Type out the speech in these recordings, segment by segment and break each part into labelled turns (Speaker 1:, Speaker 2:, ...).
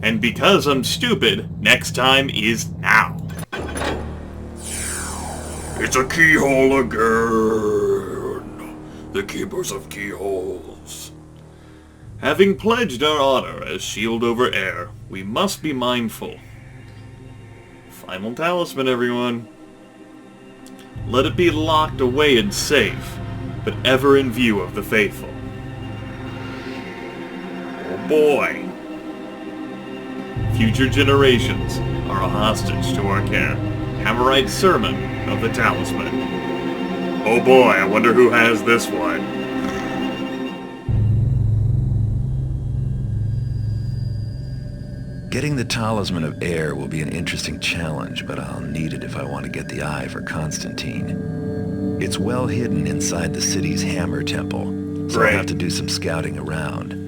Speaker 1: And because I'm stupid, next time is now.
Speaker 2: It's a keyhole again. The keepers of keyholes.
Speaker 1: Having pledged our honor as shield over air, we must be mindful. Final talisman, everyone. Let it be locked away and safe, but ever in view of the faithful.
Speaker 2: Oh boy.
Speaker 1: Future generations are a hostage to our care. Hammerite sermon of the talisman.
Speaker 2: Oh boy, I wonder who has this one.
Speaker 3: Getting the Talisman of Air will be an interesting challenge, but I'll need it if I want to get the eye for Constantine. It's well hidden inside the city's Hammer Temple, so I'll have to do some scouting around.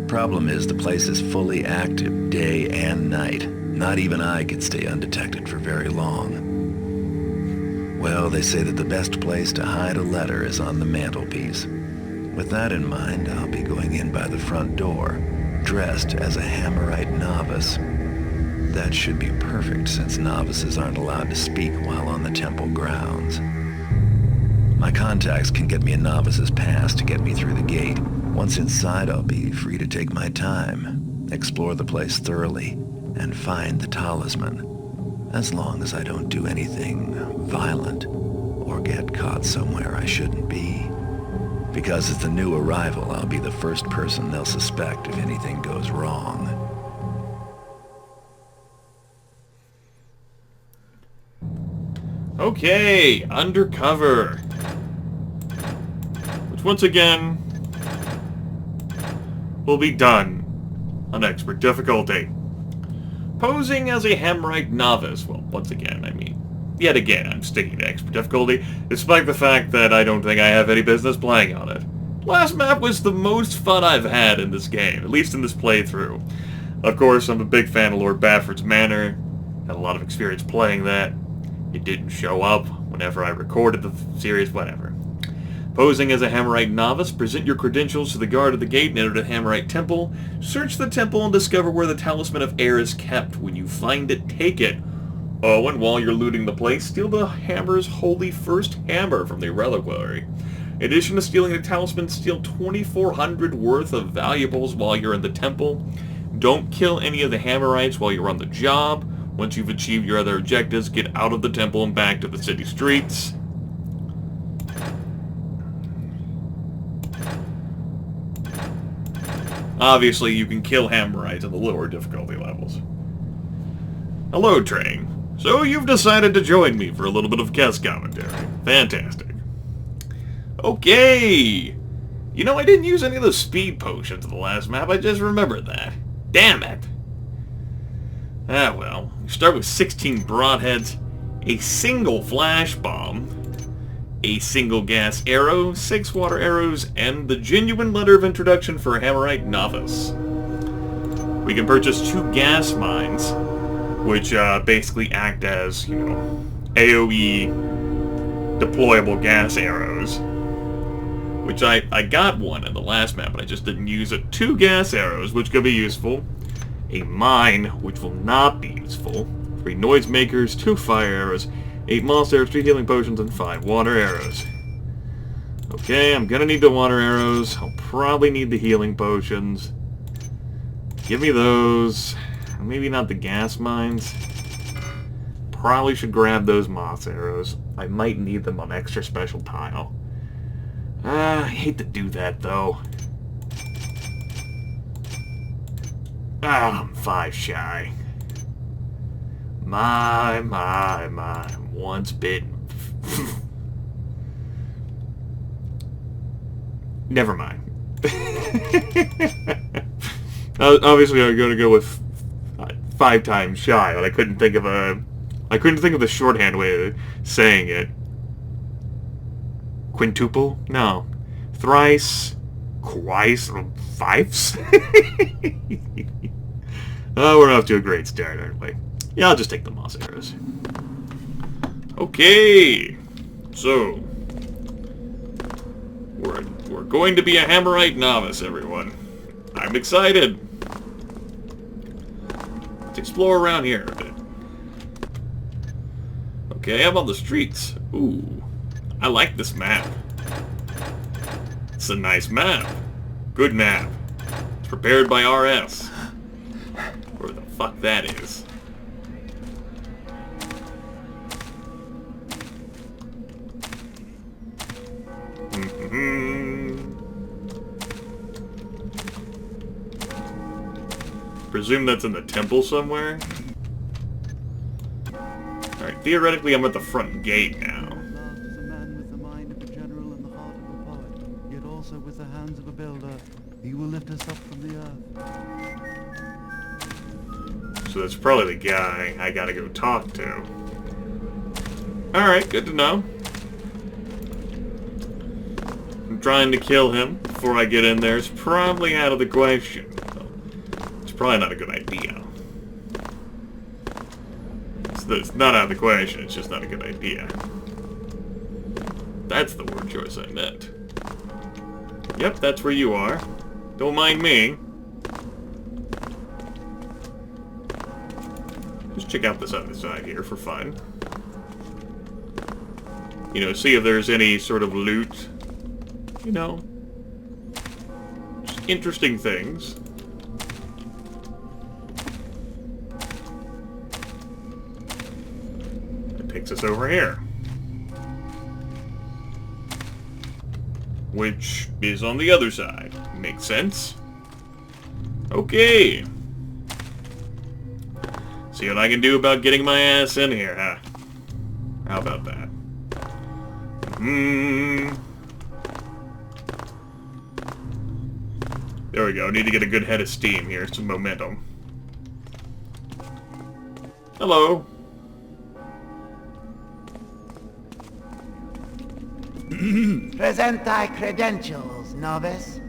Speaker 3: Problem is, the place is fully active day and night. Not even I could stay undetected for very long. Well, they say that the best place to hide a letter is on the mantelpiece. With that in mind, I'll be going in by the front door, dressed as a Hammerite novice. That should be perfect, since novices aren't allowed to speak while on the temple grounds. My contacts can get me a novice's pass to get me through the gate. Once inside, I'll be free to take my time, explore the place thoroughly, and find the talisman. As long as I don't do anything violent or get caught somewhere I shouldn't be. Because as the new arrival, I'll be the first person they'll suspect if anything goes wrong.
Speaker 1: Okay, undercover. Which once again will be done on expert difficulty. Posing as a Hammerite novice. Well, once again, I mean, yet again, I'm sticking to expert difficulty, despite the fact that I don't think I have any business playing on it. Last map was the most fun I've had in this game, at least in this playthrough. Of course, I'm a big fan of Lord Bafford's Manor, had a lot of experience playing that. It didn't show up whenever I recorded the series, whatever. Posing as a Hammerite novice, present your credentials to the guard at the gate and enter the Hammerite temple. Search the temple and discover where the Talisman of Air is kept. When you find it, take it. Oh, and while you're looting the place, steal the Hammer's holy first hammer from the reliquary. In addition to stealing the talisman, steal 2,400 worth of valuables while you're in the temple. Don't kill any of the Hammerites while you're on the job. Once you've achieved your other objectives, get out of the temple and back to the city streets. Obviously, you can kill Hammerites at the lower difficulty levels. Hello, Train. So you've decided to join me for a little bit of guest commentary. Fantastic. Okay. You know, I didn't use any of those speed potions in the last map. I just remembered that. Damn it. Ah, well. We start with 16 broadheads, a single flash bomb, a single gas arrow, 6 water arrows, and the genuine letter of introduction for a Hammerite novice. We can purchase 2 gas mines, which basically act as, you know, AoE deployable gas arrows. Which I got one in the last map, but I just didn't use it. 2 gas arrows, which could be useful. A mine, which will not be useful. 3 noise makers, 2 fire arrows, 8 monster arrows, 3 healing potions, and 5 water arrows. Okay, I'm gonna need the water arrows. I'll probably need the healing potions. Give me those. Maybe not the gas mines. Probably should grab those moss arrows. I might need them on extra special tile. I hate to do that, though. I'm 5 shy. My, once bitten. Never mind. Obviously, I'm going to go with 5 times shy, but I couldn't think of the shorthand way of saying it. Quintuple? No. Thrice? Twice? Fifes? Oh, we're off to a great start, aren't we? Yeah, I'll just take the moss arrows. Okay. So, we're going to be a Hammerite novice, everyone. I'm excited. Let's explore around here a bit. Okay, I'm on the streets. Ooh, I like this map. It's a nice map. Good map. It's prepared by RS. Where the fuck that is. Presume that's in the temple somewhere. Alright, theoretically I'm at the front gate now.
Speaker 4: Last is a man with the mind of a general and the heart of a poet, yet also with the hands of a builder. He will lift us up from the earth.
Speaker 1: So that's probably the guy I gotta go talk to. Alright, good to know. I'm trying to kill him before I get in there. It's probably out of the question. It's probably not a good idea. It's not out of the question, it's just not a good idea. That's the word choice I meant. Yep, that's where you are. Don't mind me. Just check out this other side here for fun. You know, see if there's any sort of loot. You know, just interesting things. It takes us over here. Which is on the other side. Makes sense. Okay. See what I can do about getting my ass in here, huh? How about that? There we go. Need to get a good head of steam here. Some momentum. Hello.
Speaker 5: Present thy credentials, novice.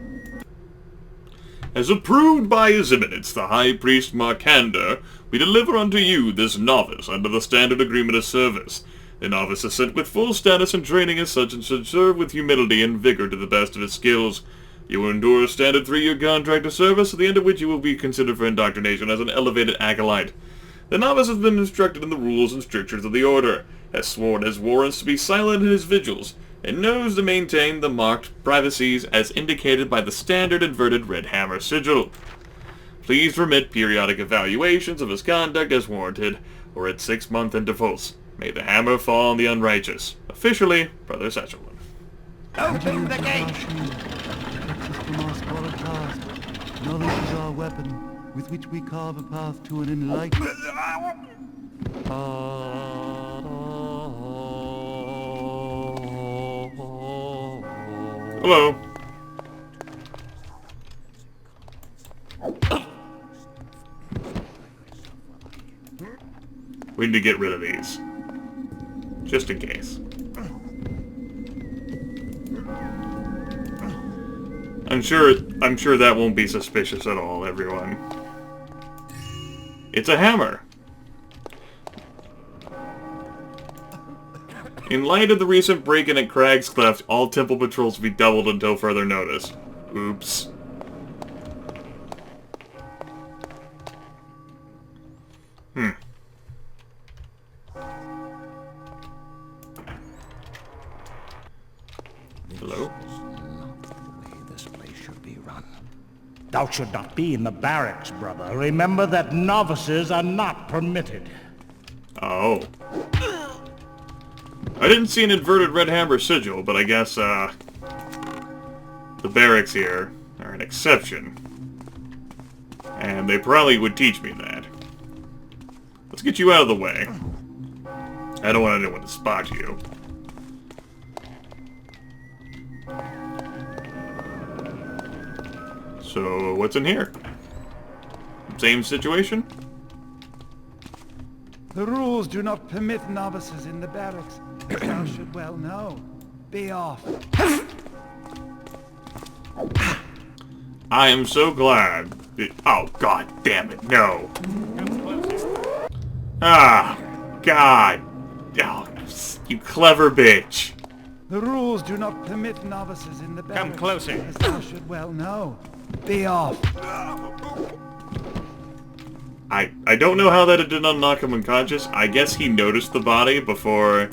Speaker 1: As approved by His Eminence, the High Priest Markander, we deliver unto you this novice under the standard agreement of service. The novice is sent with full status and training as such and should serve with humility and vigor to the best of his skills. You will endure a standard 3-year contract of service, at the end of which you will be considered for indoctrination as an elevated acolyte. The novice has been instructed in the rules and strictures of the order, has sworn his warrants to be silent in his vigils, and knows to maintain the marked privacies as indicated by the standard inverted red hammer sigil. Please remit periodic evaluations of his conduct as warranted, or at 6-month intervals. May the hammer fall on the unrighteous. Officially, Brother Satchelman.
Speaker 5: Open the gate!
Speaker 4: From our squalid past, knowledge is our weapon, with which we carve a path to an enlightened...
Speaker 1: Hello. We need to get rid of these. Just in case. I'm sure that won't be suspicious at all, everyone. It's a hammer. In light of the recent break-in at Crag's Cleft, all temple patrols will be doubled until further notice. Oops. Hello?
Speaker 6: This place should be run. Thou should not be in the barracks, brother. Remember that novices are not permitted.
Speaker 1: Oh. I didn't see an inverted red hammer sigil, but I guess, the barracks here are an exception. And they probably would teach me that. Let's get you out of the way. I don't want anyone to spot you. So, what's in here? Same situation?
Speaker 7: The rules do not permit novices in the barracks. Thou should well know. Be off.
Speaker 1: I am so glad. Oh, god damn it, no. Ah, god. Oh, you clever bitch.
Speaker 7: The rules do not permit novices in the barracks.
Speaker 6: Come closer.
Speaker 7: As thou should well know. Be off.
Speaker 1: I don't know how that it did not knock him unconscious. I guess he noticed the body before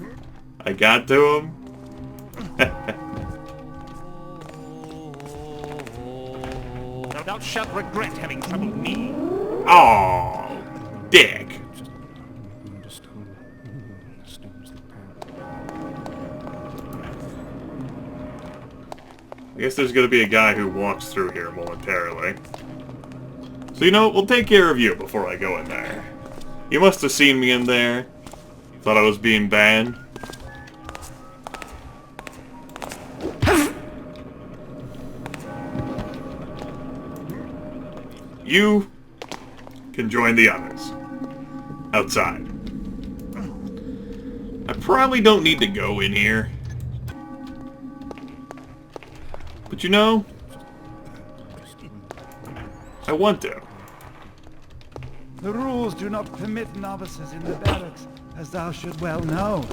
Speaker 1: I got to him.
Speaker 6: Thou shalt regret having troubled me.
Speaker 1: Oh, dick. I guess there's gonna be a guy who walks through here momentarily. So you know what, we'll take care of you before I go in there. You must have seen me in there. Thought I was being banned. You can join the others. Outside. I probably don't need to go in here. But you know, I want to.
Speaker 7: The rules do not permit novices in the barracks, as thou should well know.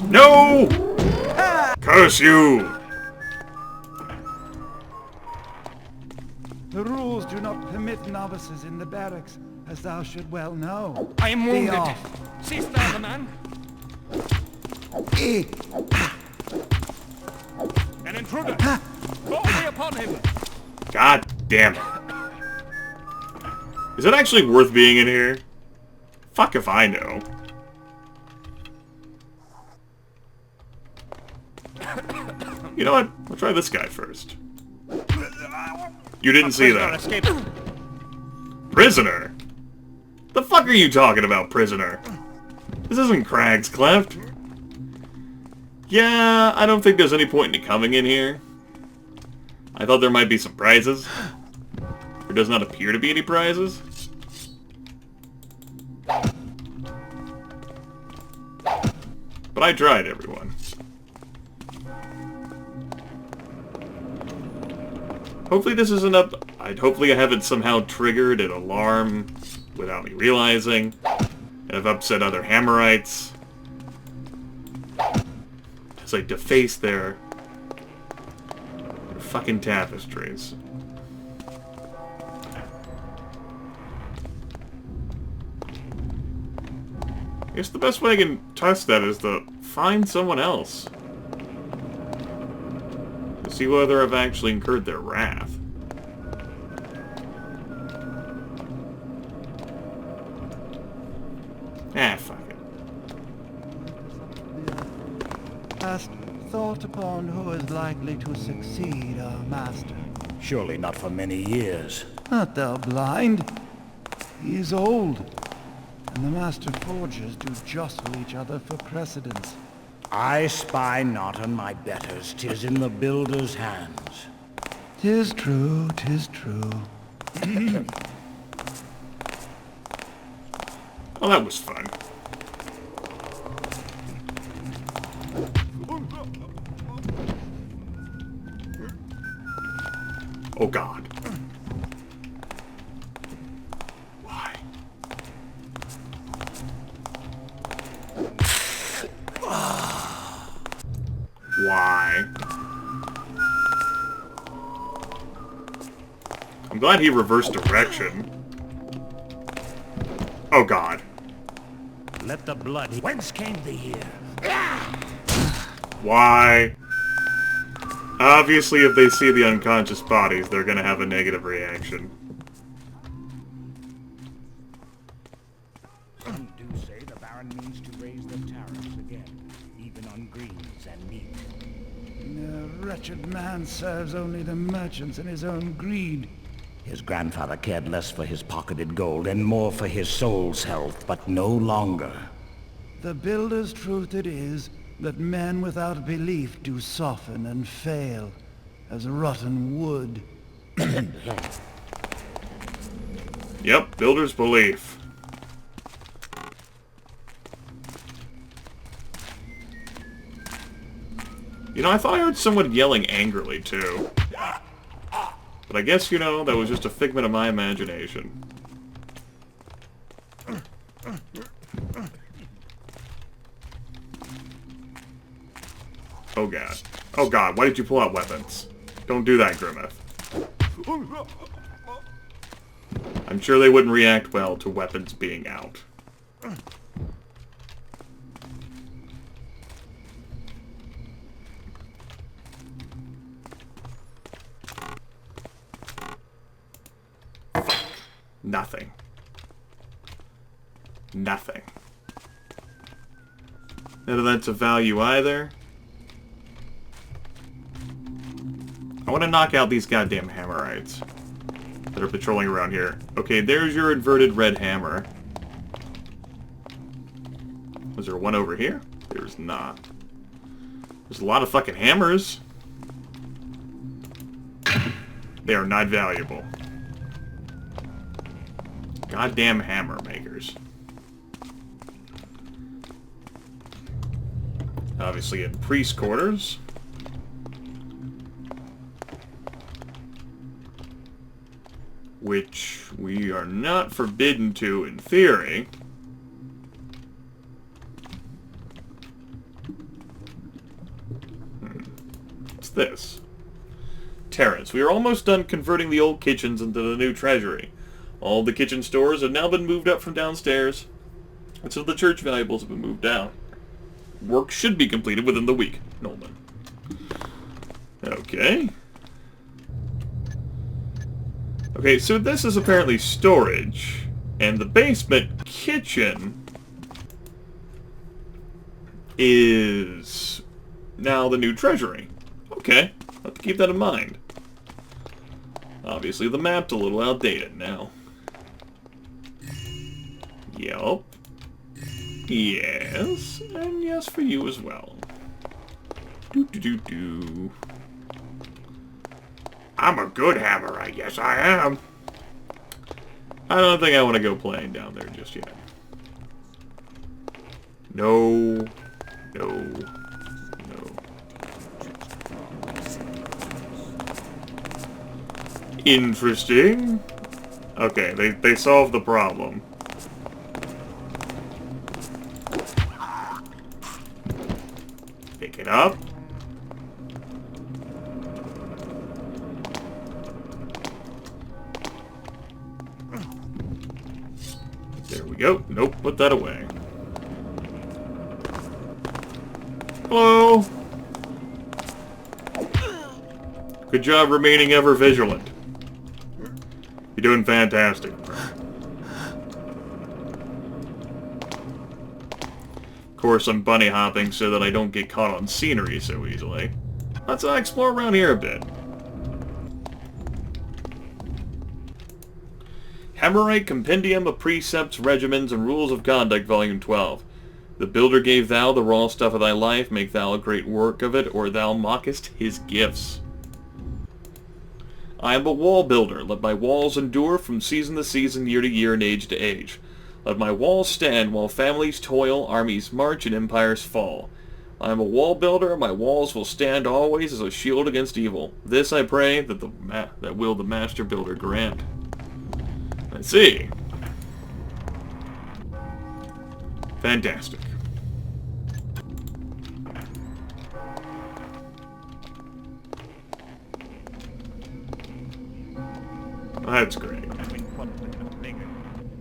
Speaker 1: No! Curse you!
Speaker 7: The rules do not permit novices in the barracks, as thou should well know.
Speaker 6: I am
Speaker 7: Be
Speaker 6: wounded.
Speaker 7: off.
Speaker 6: Cease thou, the man. An intruder! Fall me upon him!
Speaker 1: God damn it. Is it actually worth being in here? Fuck if I know. You know what? I'll try this guy first. You didn't see that. Prisoner? The fuck are you talking about, prisoner? This isn't Crag's Cleft. Yeah, I don't think there's any point in coming in here. I thought there might be some prizes. There does not appear to be any prizes. But I tried, everyone. Hopefully this isn't up... Hopefully I haven't somehow triggered an alarm without me realizing. And I've upset other Hammerites. As I deface their fucking tapestries. I guess the best way I can test that is to find someone else. To see whether I've actually incurred their wrath. Ah, fuck it.
Speaker 4: Hast thought upon who is likely to succeed our master?
Speaker 6: Surely not for many years.
Speaker 4: Art thou blind? He is old, and the master forgers do jostle each other for precedence.
Speaker 6: I spy not on my betters, 'tis in the builder's hands.
Speaker 4: 'Tis true, 'tis true.
Speaker 1: Oh, that was fun. Oh god. Why? Why? I'm glad he reversed direction. Oh god.
Speaker 6: Let the blood... Whence came the year?
Speaker 1: Why? Obviously, if they see the unconscious bodies, they're gonna have a negative reaction.
Speaker 6: Some do say the Baron means to raise the tariffs again, even on greens and meat.
Speaker 7: The wretched man serves only the merchants and his own greed.
Speaker 6: His grandfather cared less for his pocketed gold and more for his soul's health, but no longer.
Speaker 4: The builder's truth it is that men without belief do soften and fail as rotten wood.
Speaker 1: Yep, builder's belief. You know, I thought I heard someone yelling angrily, too. But I guess, you know, that was just a figment of my imagination. Oh god. Oh god, why did you pull out weapons? Don't do that, Grimith. I'm sure they wouldn't react well to weapons being out. Nothing. Nothing. None of that's of value either. I want to knock out these goddamn Hammerites that are patrolling around here. Okay, there's your inverted red hammer. Was there one over here? There's not. There's a lot of fucking hammers. They are not valuable. Goddamn hammer makers. Obviously in priest quarters. Which we are not forbidden to in theory. What's this? Terrace. We are almost done converting the old kitchens into the new treasury. All the kitchen stores have now been moved up from downstairs, and so the church valuables have been moved down. Work should be completed within the week. Nolan. Okay. Okay, so this is apparently storage, and the basement kitchen is now the new treasury. Okay, I'll have to keep that in mind. Obviously, the map's a little outdated now. Yup. Yes, and yes for you as well. Do. I'm a good Hammerite, yes I am. I don't think I want to go playing down there just yet. No. Interesting. Okay, they solved the problem. Pick it up. There we go. Nope, put that away. Hello. Good job remaining ever vigilant. You're doing fantastic. Of course, I'm bunny hopping so that I don't get caught on scenery so easily. Let's explore around here a bit. Hammerite Compendium of Precepts, Regimens, and Rules of Conduct, Volume 12. The builder gave thou the raw stuff of thy life, make thou a great work of it, or thou mockest his gifts. I am a wall builder. Let my walls endure from season to season, year to year, and age to age. Let my walls stand while families toil, armies march, and empires fall. I am a wall builder. My walls will stand always as a shield against evil. This I pray that will the master builder grant. Let's see. Fantastic. That's great.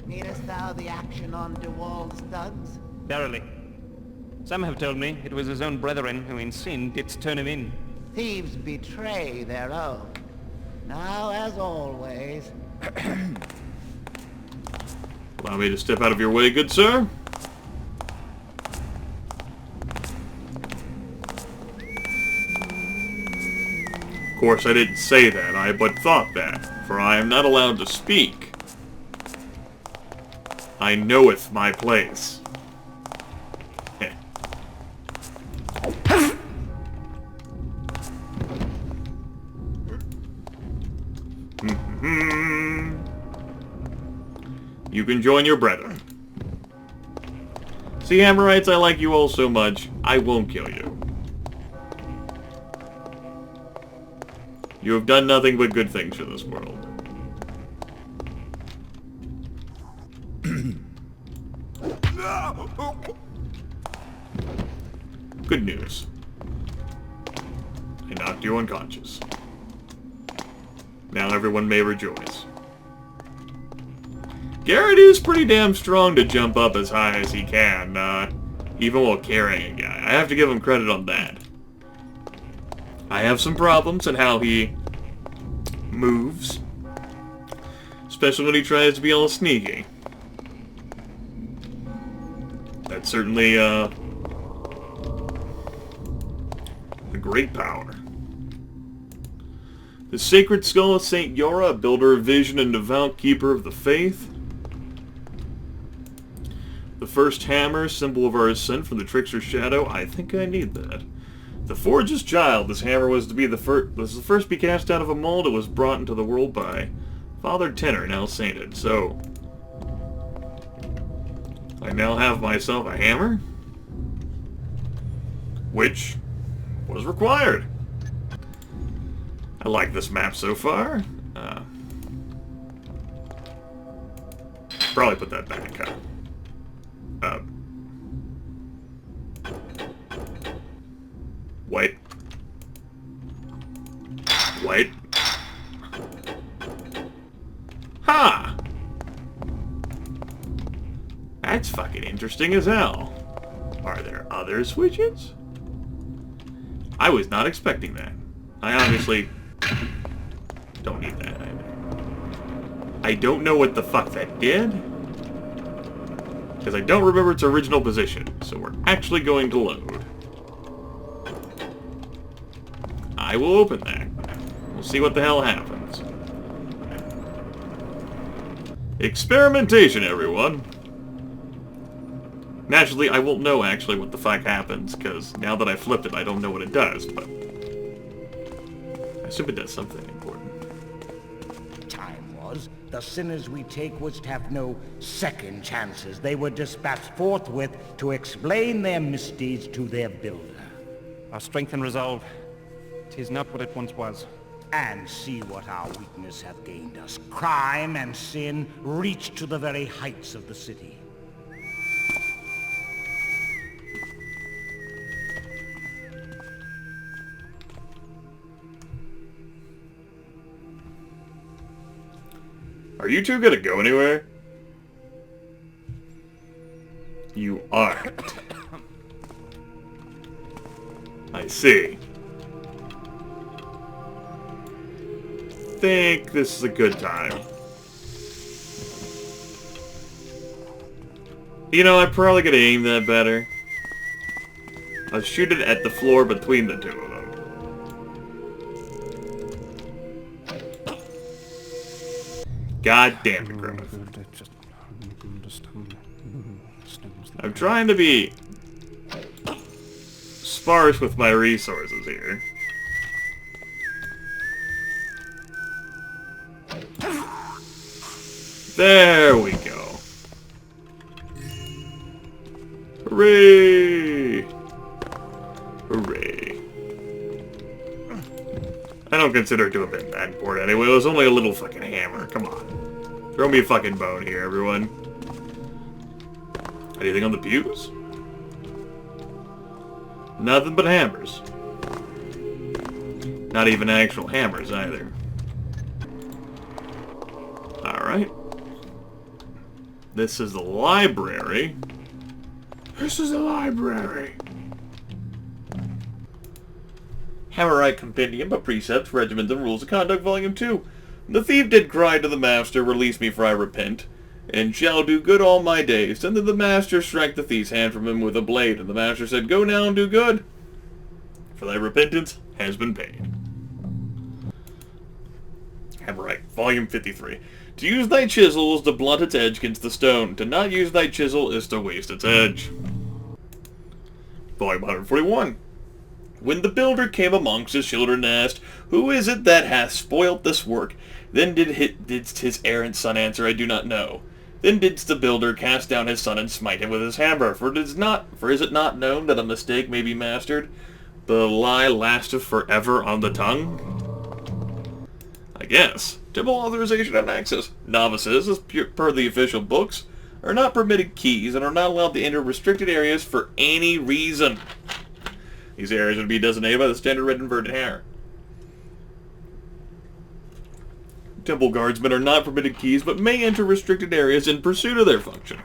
Speaker 5: Nearest thou the action on DeWall's studs?
Speaker 8: Verily. Some have told me it was his own brethren who in sin didst turn him in.
Speaker 5: Thieves betray their own. Now, as always...
Speaker 1: Allow me to step out of your way, good sir. Of course, I didn't say that, I but thought that, for I am not allowed to speak. I knoweth my place. You can join your brethren. See, Hammerites, I like you all so much, I won't kill you. You have done nothing but good things for this world. Good news. I knocked you unconscious. Now everyone may rejoice. Garrett is pretty damn strong to jump up as high as he can, even while carrying a guy. I have to give him credit on that. I have some problems in how he moves, especially when he tries to be all sneaky. That's certainly, a great power. The Sacred Skull of St. Yora, a builder of vision and devout keeper of the faith. The first hammer, symbol of our ascent from the Trickster's shadow. I think I need that. The Forge's child. This hammer was to be the first to be cast out of a mold. It was brought into the world by Father Tenor, now sainted. So, I now have myself a hammer, which was required. I like this map so far. Probably put that back. White. White. Ha! That's fucking interesting as hell. Are there other switches? I was not expecting that. I obviously don't need that. I don't know what the fuck that did, because I don't remember its original position. So we're actually going to load. I will open that. We'll see what the hell happens. Experimentation, everyone. Naturally, I won't know actually what the fuck happens, because now that I flipped it, I don't know what it does, but I assume it does something important.
Speaker 6: Time was, the sinners we take was to have no second chances. They were dispatched forthwith to explain their misdeeds to their builder.
Speaker 8: Our strength and resolve, 'tis not what it once was.
Speaker 6: And see what our weakness have gained us. Crime and sin reach to the very heights of the city.
Speaker 1: Are you two gonna go anywhere? You aren't. I see. Think this is a good time. You know, I'm probably gonna aim that better. I'll shoot it at the floor between the two of them. God damn it, Grimith. I'm trying to be sparse with my resources here. There we go. Hooray! Hooray. I don't consider it to have been that important anyway. It was only a little fucking hammer. Come on. Throw me a fucking bone here, everyone. Anything on the pews? Nothing but hammers. Not even actual hammers either. Alright. This is the library. This is the library. Hammerite Compendium of Precepts, Regiments, and Rules of Conduct, Volume 2. The thief did cry to the master, release me for I repent, and shall do good all my days. And then the master struck the thief's hand from him with a blade, and the master said, Go now and do good, for thy repentance has been paid. Hammerite, Volume 53. To use thy chisel is to blunt its edge against the stone. To not use thy chisel is to waste its edge. Volume 141. When the builder came amongst his children and asked, Who is it that hath spoilt this work? Then didst his errant son answer, I do not know. Then didst the builder cast down his son and smite him with his hammer. For is it not known that a mistake may be mastered? The lie lasteth forever on the tongue? I guess. Temple authorization and access. Novices, as per the official books, are not permitted keys and are not allowed to enter restricted areas for any reason. These areas would be designated by the standard red inverted hammer. Temple guardsmen are not permitted keys, but may enter restricted areas in pursuit of their function.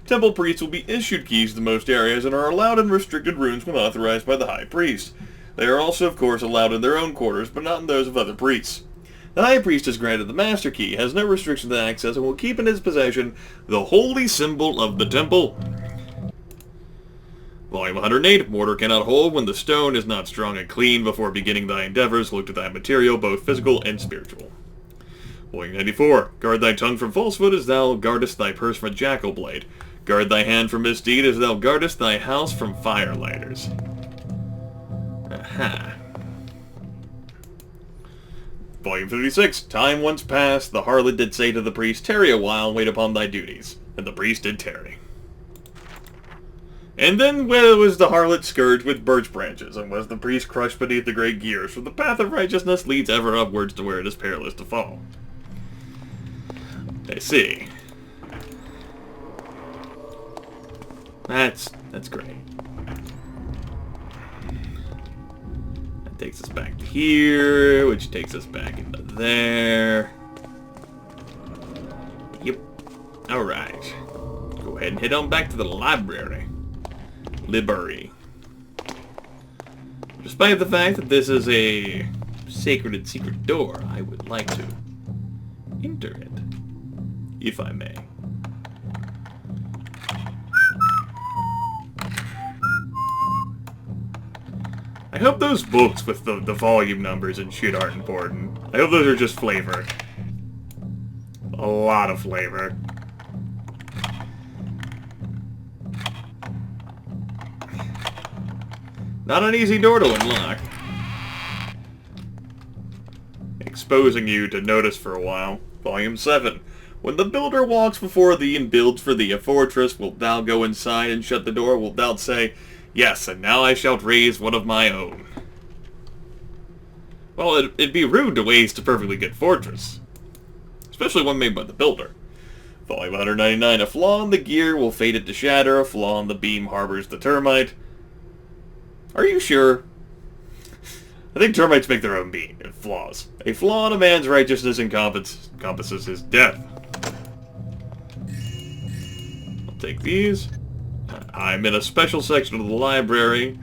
Speaker 1: Temple priests will be issued keys to most areas and are allowed in restricted rooms when authorized by the High Priest. They are also, of course, allowed in their own quarters, but not in those of other priests. The High Priest is granted the Master Key, has no restriction to access, and will keep in his possession the holy symbol of the temple. Volume 108, Mortar cannot hold when the stone is not strong and clean. Before beginning thy endeavors, look to thy material, both physical and spiritual. Volume 94, Guard thy tongue from falsehood as thou guardest thy purse from a jackal blade. Guard thy hand from misdeed as thou guardest thy house from firelighters. Aha. Volume 56, Time once past, the harlot did say to the priest, Tarry a while, and wait upon thy duties. And the priest did tarry. And then was the harlot scourged with birch branches, and was the priest crushed beneath the great gears, for the path of righteousness leads ever upwards to where it is perilous to fall. I see. That's great. That takes us back to here, which takes us back into there. Yep. Alright. Go ahead and head on back to the library. Library. Despite the fact that this is a sacred and secret door, I would like to enter it, if I may. I hope those books with the volume numbers and shit aren't important. I hope those are just flavor. A lot of flavor. Not an easy door to unlock. Exposing you to notice for a while. Volume 7. When the builder walks before thee and builds for thee a fortress, wilt thou go inside and shut the door? Wilt thou say, Yes, and now I shall raise one of my own? Well, it'd be rude to waste a perfectly good fortress. Especially one made by the builder. Volume 199. A flaw in the gear will fade it to shatter. A flaw in the beam harbors the termite. Are you sure? I think termites make their own beam. Flaws. A flaw in a man's righteousness encompasses his death. I'll take these. I'm in a special section of the library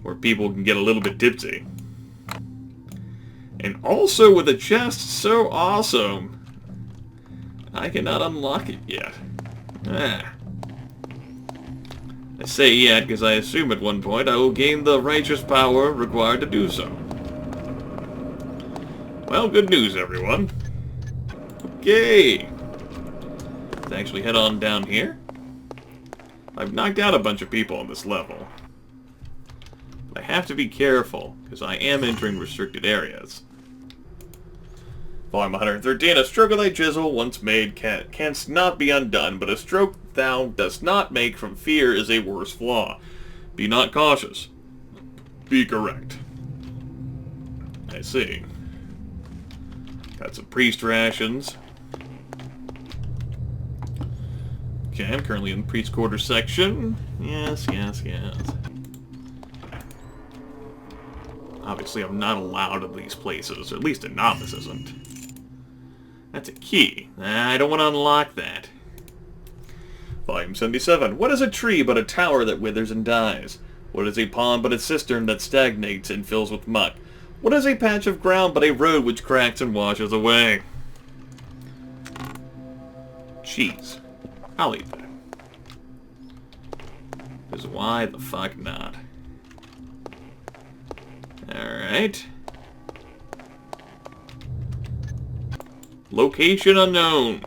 Speaker 1: where people can get a little bit tipsy. And also with a chest so awesome, I cannot unlock it yet. I say yet because I assume at one point I will gain the righteous power required to do so. Well, good news, everyone. Okay. Let's actually head on down here. I've knocked out a bunch of people on this level. But I have to be careful, because I am entering restricted areas. Volume 113. A stroke of thy chisel, once made, canst not be undone, but a stroke thou dost not make from fear is a worse flaw. Be not cautious. Be correct. I see. Got some priest rations. Okay, I'm currently in the priest quarter section. Yes. Obviously, I'm not allowed at these places, or at least a novice isn't. That's a key. I don't want to unlock that. Volume 77. What is a tree but a tower that withers and dies? What is a pond but a cistern that stagnates and fills with muck? What is a patch of ground but a road which cracks and washes away? Cheese. I'll eat that. Because why the fuck not? Alright. Location unknown.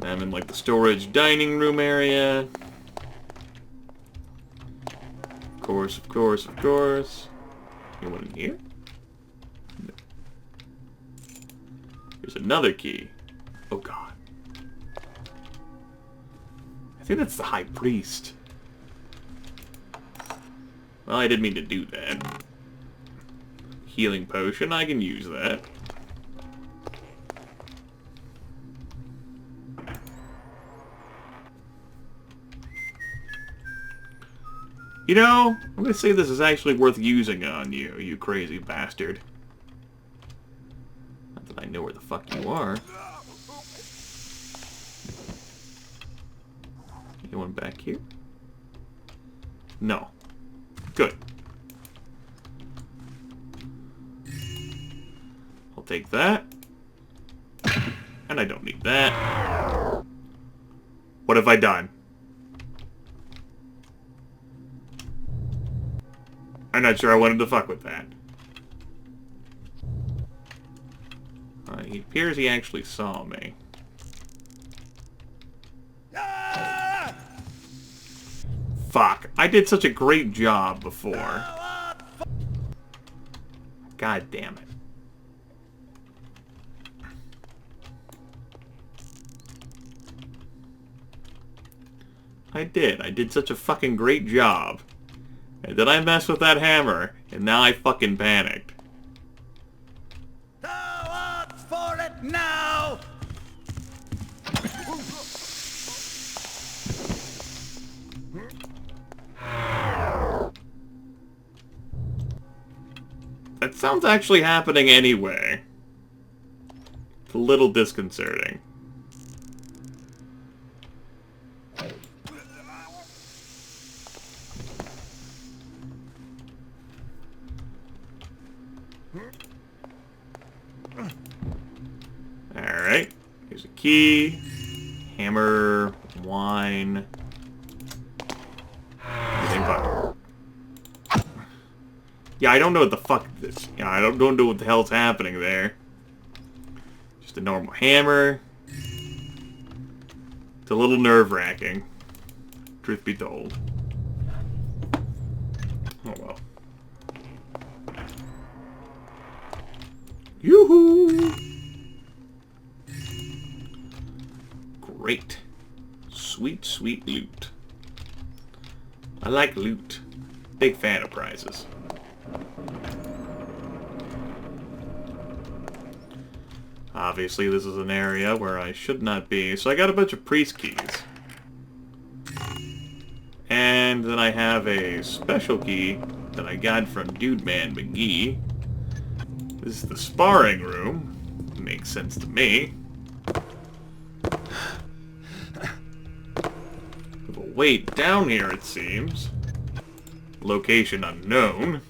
Speaker 1: I'm in like the storage dining room area. Of course. Anyone in here? No. There's another key. Oh god. I think that's the High Priest. Well, I didn't mean to do that. Healing potion, I can use that. You know, I'm gonna say this is actually worth using on you, you crazy bastard. So I know where the fuck you are. Anyone back here? No. Good. I'll take that. And I don't need that. What have I done? I'm not sure I wanted to fuck with that. It appears he actually saw me. Fuck. I did such a great job before. God damn it. I did such a fucking great job. And then I messed with that hammer, and now I fucking panicked.
Speaker 6: Go on for it now!
Speaker 1: That sounds actually happening anyway. It's a little disconcerting. Alright, here's a key, hammer, wine, everything but... Yeah, I don't know what the fuck this... Yeah, I don't know what the hell's happening there. Just a normal hammer. It's a little nerve-wracking, truth be told. Oh well. Yoo-hoo! Great. Sweet, sweet loot. I like loot. Big fan of prizes. Obviously, this is an area where I should not be, so I got a bunch of priest keys. And then I have a special key that I got from Dude Man McGee. This is the sparring room. Makes sense to me. But wait, down here it seems. Location unknown.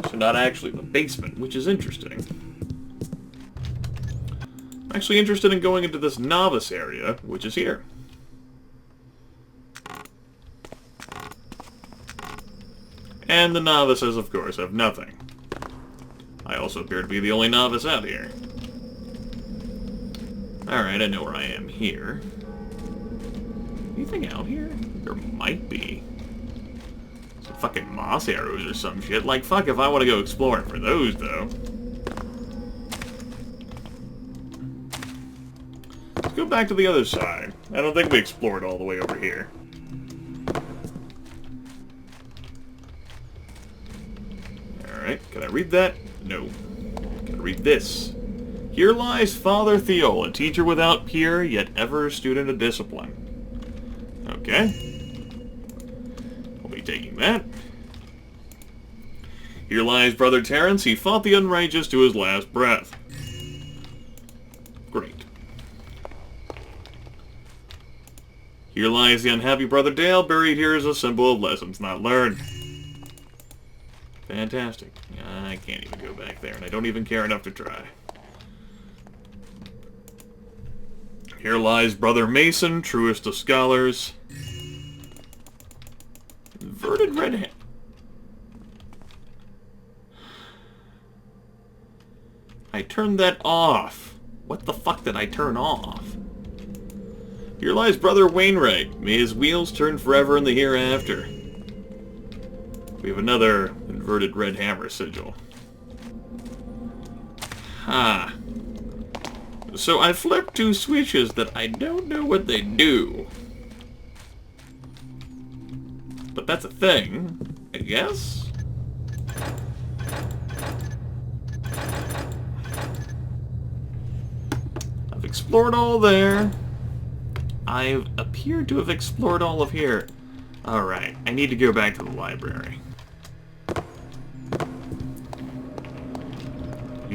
Speaker 1: So not actually the basement, which is interesting. I'm actually interested in going into this novice area, which is here. And the novices, of course, have nothing. I also appear to be the only novice out here. Alright, I know where I am here. Anything out here? There might be. Some fucking moss arrows or some shit. Like, fuck if I want to go exploring for those, though. Let's go back to the other side. I don't think we explored all the way over here. Alright, can I read that? No. Can I read this? Here lies Father Theol, a teacher without peer, yet ever a student of discipline. Okay. We'll be taking that. Here lies Brother Terence, he fought the unrighteous to his last breath. Great. Here lies the unhappy Brother Dale, buried here as a symbol of lessons not learned. Fantastic. I can't even go back there, and I don't even care enough to try. Here lies Brother Mason, truest of scholars. Inverted red hand. I turned that off. What the fuck did I turn off? Here lies Brother Wainwright. May his wheels turn forever in the hereafter. We have another inverted red hammer sigil. Ha. So I flipped two switches that I don't know what they do. But that's a thing, I guess? I've explored all there. I've appeared to have explored all of here. Alright, I need to go back to the library.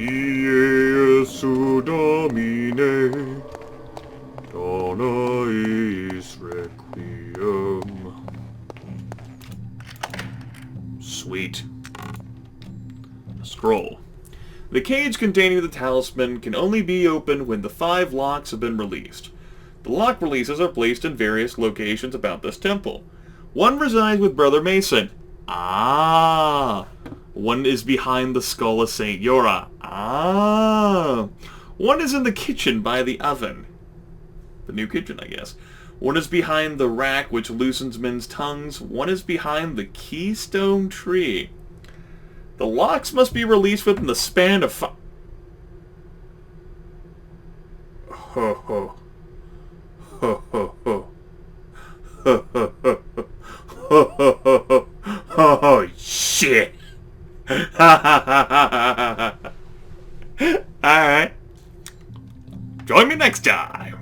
Speaker 2: Iesu Domine, dona eis requiem.
Speaker 1: Sweet. A scroll. The cage containing the talisman can only be opened when the 5 locks have been released. The lock releases are placed in various locations about this temple. One resides with Brother Mason. Ah! One is behind the skull of Saint Yora. Ah! One is in the kitchen by the oven. The new kitchen, I guess. One is behind the rack which loosens men's tongues. One is behind the keystone tree. The locks must be released within the span of
Speaker 2: Ho ho. Ho ho ho. Ho ho ho. Ho ho ho. Oh shit.
Speaker 1: Alright. Join me next time.